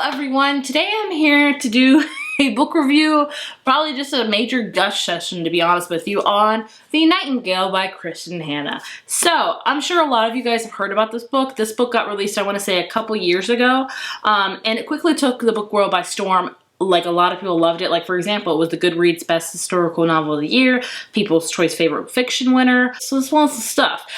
everyone, today I'm here to do a book review, probably just a major gush session to be honest with you, on The Nightingale by Kristin Hannah. So, I'm sure a lot of you guys have heard about this book. This book got released, I want to say, a couple years ago, and it quickly took the book world by storm. Like, a lot of people loved it. Like, for example, it was the Goodreads Best Historical Novel of the Year, People's Choice Favorite Fiction winner. So this one's the stuff.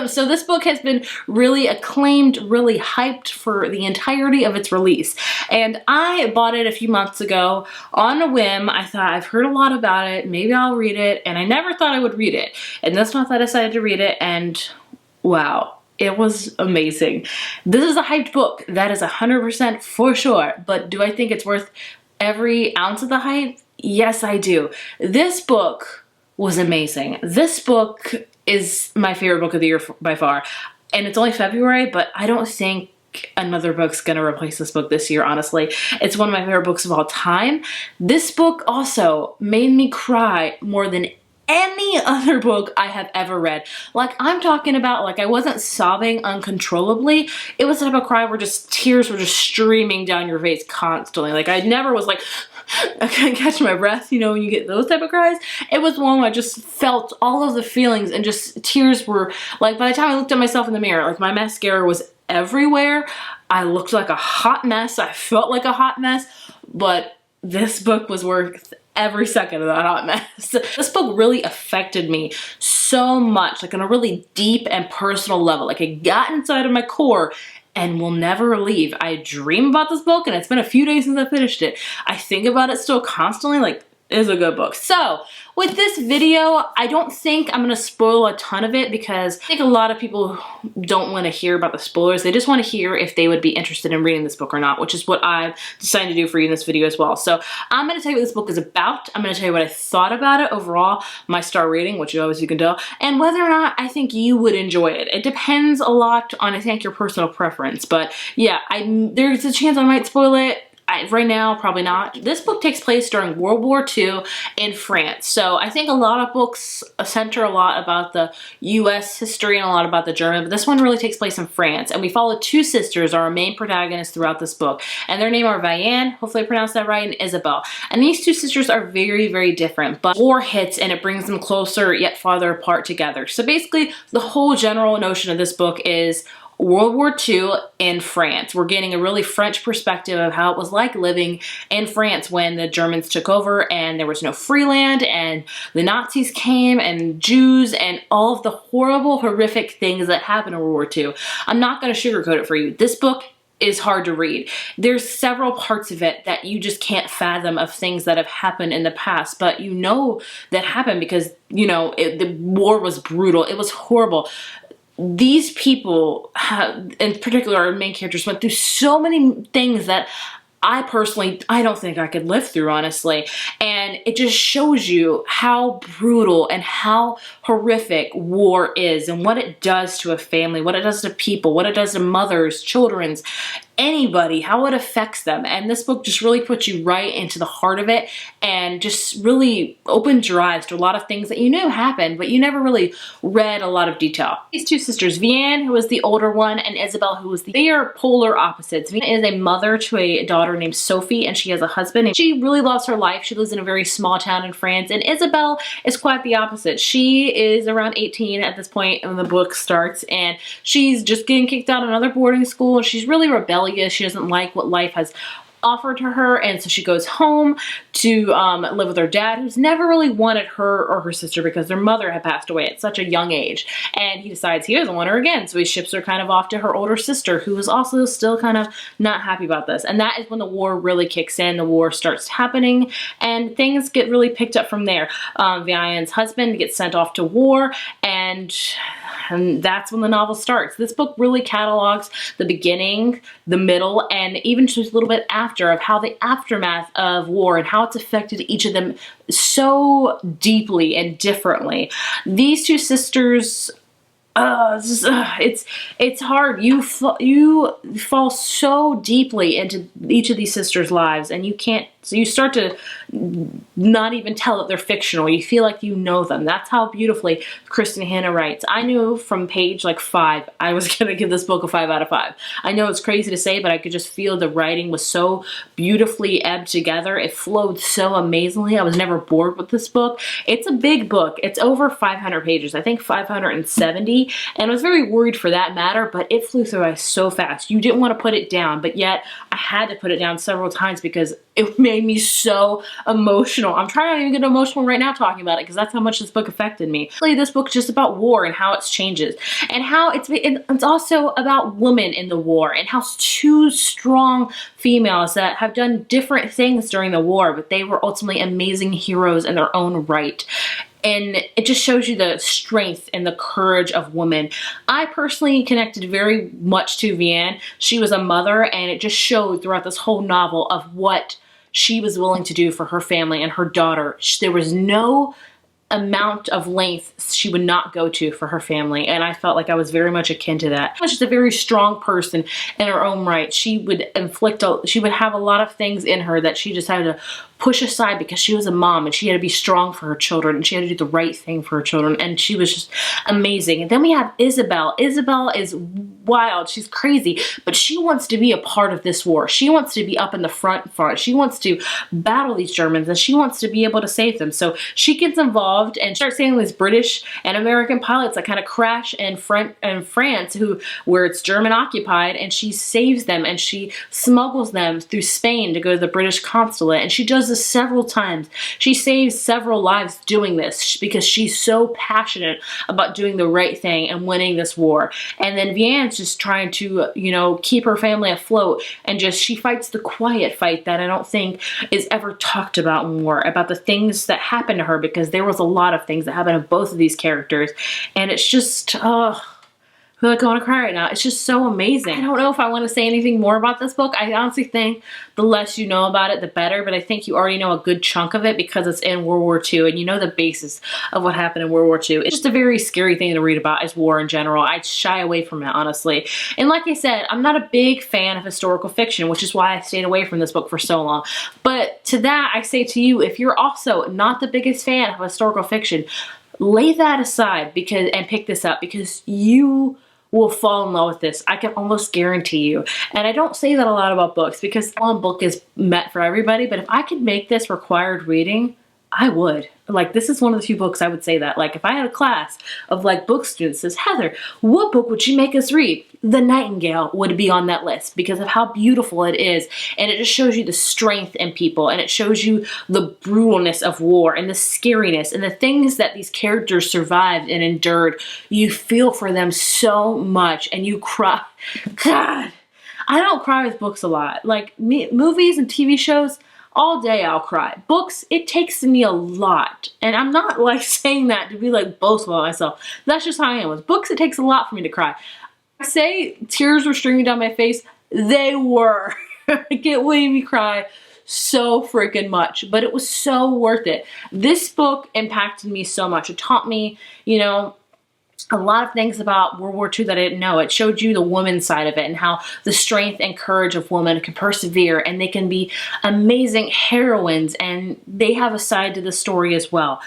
So this book has been really acclaimed, really hyped for the entirety of its release. And I bought it a few months ago on a whim. I thought, I've heard a lot about it, maybe I'll read it. And I never thought I would read it. And this month I decided to read it, and wow. It was amazing. This is a hyped book. That is 100% for sure. But do I think it's worth every ounce of the hype? Yes, I do. This book was amazing. This book is my favorite book of the year by far. And it's only February, but I don't think another book's gonna replace this book this year, honestly. It's one of my favorite books of all time. This book also made me cry more than any other book I have ever read. Like, I'm talking about, like, I wasn't sobbing uncontrollably. It was the type of cry where just tears were just streaming down your face constantly. Like, I never was like, I can't catch my breath, you know, when you get those type of cries. It was one where I just felt all of the feelings, and just tears were, like, by the time I looked at myself in the mirror, like, my mascara was everywhere. I looked like a hot mess. I felt like a hot mess, but this book was worth every second of that hot mess. This book really affected me so much, like on a really deep and personal level. Like, it got inside of my core and will never leave. I dream about this book, and it's been a few days since I finished it. I think about it still constantly. Like, it is a good book. So, with this video, I don't think I'm gonna spoil a ton of it, because I think a lot of people don't want to hear about the spoilers. They just want to hear if they would be interested in reading this book or not, which is what I've decided to do for you in this video as well. So, I'm gonna tell you what this book is about. I'm gonna tell you what I thought about it overall, my star rating, which as you can tell, and whether or not I think you would enjoy it. It depends a lot on, I think, your personal preference. But yeah, there's a chance I might spoil it. Right now, probably not. This book takes place during World War II in France. So I think a lot of books center a lot about the US history and a lot about the German, but this one really takes place in France. And we follow two sisters, our main protagonists throughout this book. And their name are Vianne, hopefully I pronounced that right, and Isabel. And these two sisters are very, very different, but war hits and it brings them closer yet farther apart together. So basically, the whole general notion of this book is World War II in France. We're getting a really French perspective of how it was like living in France when the Germans took over and there was no free land and the Nazis came and Jews and all of the horrible, horrific things that happened in World War II. I'm not going to sugarcoat it for you. This book is hard to read. There's several parts of it that you just can't fathom, of things that have happened in the past, but you know that happened because, you know, the war was brutal. It was horrible. These people, in particular our main characters, went through so many things that I don't think I could live through, honestly. And it just shows you how brutal and how horrific war is, and what it does to a family, what it does to people, what it does to mothers, children's, anybody, how it affects them. And this book just really puts you right into the heart of it, and just really opens your eyes to a lot of things that you knew happened, but you never really read a lot of detail. These two sisters, Vianne, who was the older one, and Isabel, who was they are polar opposites. Vianne is a mother to a daughter named Sophie, and she has a husband, and she really loves her life. She lives in a very small town in France, and Isabel is quite the opposite. She is around 18 at this point when the book starts, and she's just getting kicked out of another boarding school, and she's really rebellious. She doesn't like what life has offered to her, and so she goes home to live with her dad, who's never really wanted her or her sister because their mother had passed away at such a young age, and he decides he doesn't want her again, so he ships her kind of off to her older sister, who is also still kind of not happy about this. And that is when the war really kicks in. The war starts happening, and things get really picked up from there. Vianne's husband gets sent off to war, and that's when the novel starts. This book really catalogs the beginning, the middle, and even just a little bit after, of how the aftermath of war and how it's affected each of them so deeply and differently. These two sisters, it's hard. You fall so deeply into each of these sisters' lives, and you can't So you start to not even tell that they're fictional. You feel like you know them. That's how beautifully Kristin Hannah writes. I knew from page like 5, I was going to give this book a 5 out of 5. I know it's crazy to say, but I could just feel the writing was so beautifully ebbed together. It flowed so amazingly. I was never bored with this book. It's a big book. It's over 500 pages. I think 570. And I was very worried for that matter, but it flew through so fast. You didn't want to put it down, but yet I had to put it down several times because it made me so emotional. I'm trying not to even get emotional right now talking about it because that's how much this book affected me. This book is just about war and how it changes and how it's also about women in the war and how 2 strong females that have done different things during the war, but they were ultimately amazing heroes in their own right. And it just shows you the strength and the courage of women. I personally connected very much to Vianne. She was a mother, and it just showed throughout this whole novel of what she was willing to do for her family and her daughter. There was no amount of length she would not go to for her family, and I felt like I was very much akin to that. She was just a very strong person in her own right. She would have a lot of things in her that she just had to push aside because she was a mom and she had to be strong for her children and she had to do the right thing for her children, and she was just amazing. And then we have Isabel. Isabel is wild. She's crazy, but she wants to be a part of this war. She wants to be up in the front. She wants to battle these Germans and she wants to be able to save them. So she gets involved and starts saving these British and American pilots that kind of crash in France, where it's German occupied, and she saves them and she smuggles them through Spain to go to the British consulate, and she does this several times. She saves several lives doing this because she's so passionate about doing the right thing and winning this war. And then Vianne's just trying to, keep her family afloat, and she fights the quiet fight that I don't think is ever talked about in war, about the things that happened to her, because there was a lot of things that happened to both of these characters, and it's just, I feel like I want to cry right now. It's just so amazing. I don't know if I want to say anything more about this book. I honestly think the less you know about it, the better, but I think you already know a good chunk of it because it's in World War II and you know the basis of what happened in World War II. It's just a very scary thing to read about, is war in general. I shy away from it, honestly. And like I said, I'm not a big fan of historical fiction, which is why I stayed away from this book for so long. But to that, I say to you, if you're also not the biggest fan of historical fiction, lay that aside and pick this up, because you will fall in love with this. I can almost guarantee you. And I don't say that a lot about books because one book is meant for everybody, but if I could make this required reading, I would. Like, this is one of the few books I would say that. Like, if I had a class of book students that says, Heather, what book would you make us read? The Nightingale would be on that list because of how beautiful it is. And it just shows you the strength in people, and it shows you the brutalness of war and the scariness and the things that these characters survived and endured. You feel for them so much and you cry. God, I don't cry with books a lot. Like, movies and TV shows, all day I'll cry. Books, it takes me a lot. And I'm not saying that to be boast about myself. That's just how I am. With books, it takes a lot for me to cry. I say tears were streaming down my face. They were. It made me cry so freaking much. But it was so worth it. This book impacted me so much. It taught me, a lot of things about World War II that I didn't know. It showed you the woman side of it and how the strength and courage of women can persevere, and they can be amazing heroines, and they have a side to the story as well.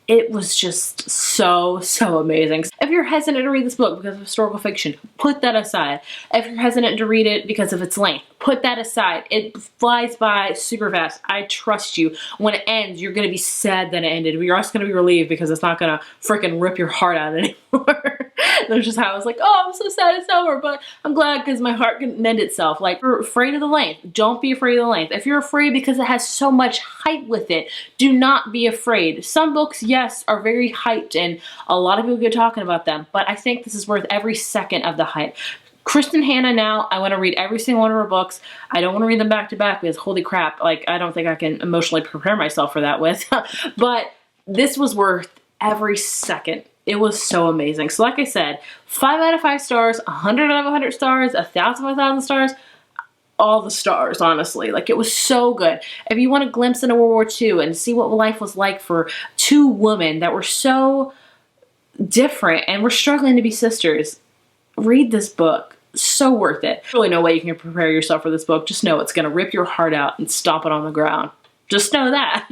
It was just so, so amazing. If you're hesitant to read this book because of historical fiction, put that aside. If you're hesitant to read it because of its length, put that aside. It flies by super fast. I trust you. When it ends, you're going to be sad that it ended, but you're also going to be relieved because it's not going to freaking rip your heart out anymore. That's just how I was like, oh, I'm so sad it's over, but I'm glad because my heart can mend itself. Like, if you're afraid of the length, don't be afraid of the length. If you're afraid because it has so much hype with it, do not be afraid. Some books, yes, are very hyped and a lot of people get talking about them, but I think this is worth every second of the hype. Kristin Hannah now, I want to read every single one of her books. I don't want to read them back to back because holy crap, I don't think I can emotionally prepare myself for that with. But this was worth every second. It was so amazing. So like I said, 5 out of 5 stars, 100 out of 100 stars, 1,000 out of 1,000 stars. All the stars, honestly. It was so good. If you want a glimpse into World War II and see what life was like for 2 women that were so different and were struggling to be sisters, read this book. So worth it. There's really no way you can prepare yourself for this book. Just know it's going to rip your heart out and stomp it on the ground. Just know that.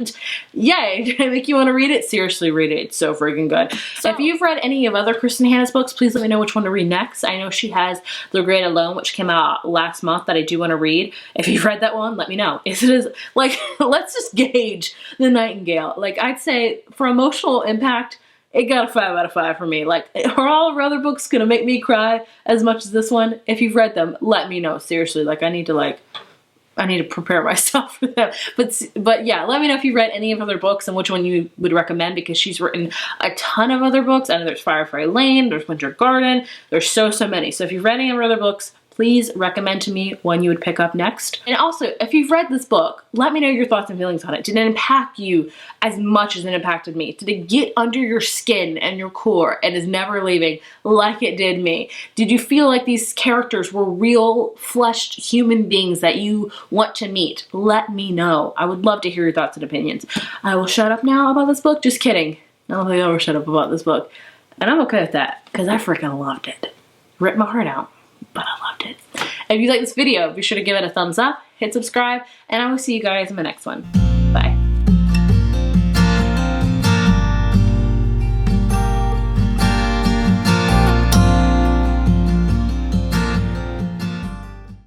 Yay, did I make you want to read it? Seriously, read it. It's so freaking good. So if you've read any of other Kristin Hanna's books, please let me know which one to read next. I know she has The Great Alone, which came out last month, that I do want to read. If you've read that one, let me know. Is like, let's just gauge The Nightingale. Like, I'd say for emotional impact, it got a 5 out of 5 for me. Like, are all of her other books gonna make me cry as much as this one? If you've read them, let me know. Seriously, like, I need to prepare myself for them. But yeah, let me know if you've read any of her other books and which one you would recommend, because she's written a ton of other books. I know there's Firefly Lane, there's Winter Garden, there's so many. So if you've read any of her other books, please recommend to me one you would pick up next. And also, if you've read this book, let me know your thoughts and feelings on it. Did it impact you as much as it impacted me? Did it get under your skin and your core and is never leaving like it did me? Did you feel like these characters were real fleshed human beings that you want to meet? Let me know. I would love to hear your thoughts and opinions. I will shut up now about this book. Just kidding. I don't think I'll ever shut up about this book. And I'm okay with that, because I freaking loved it. Ripped my heart out, but I loved it. If you like this video, be sure to give it a thumbs up, hit subscribe, and I will see you guys in my next one. Bye.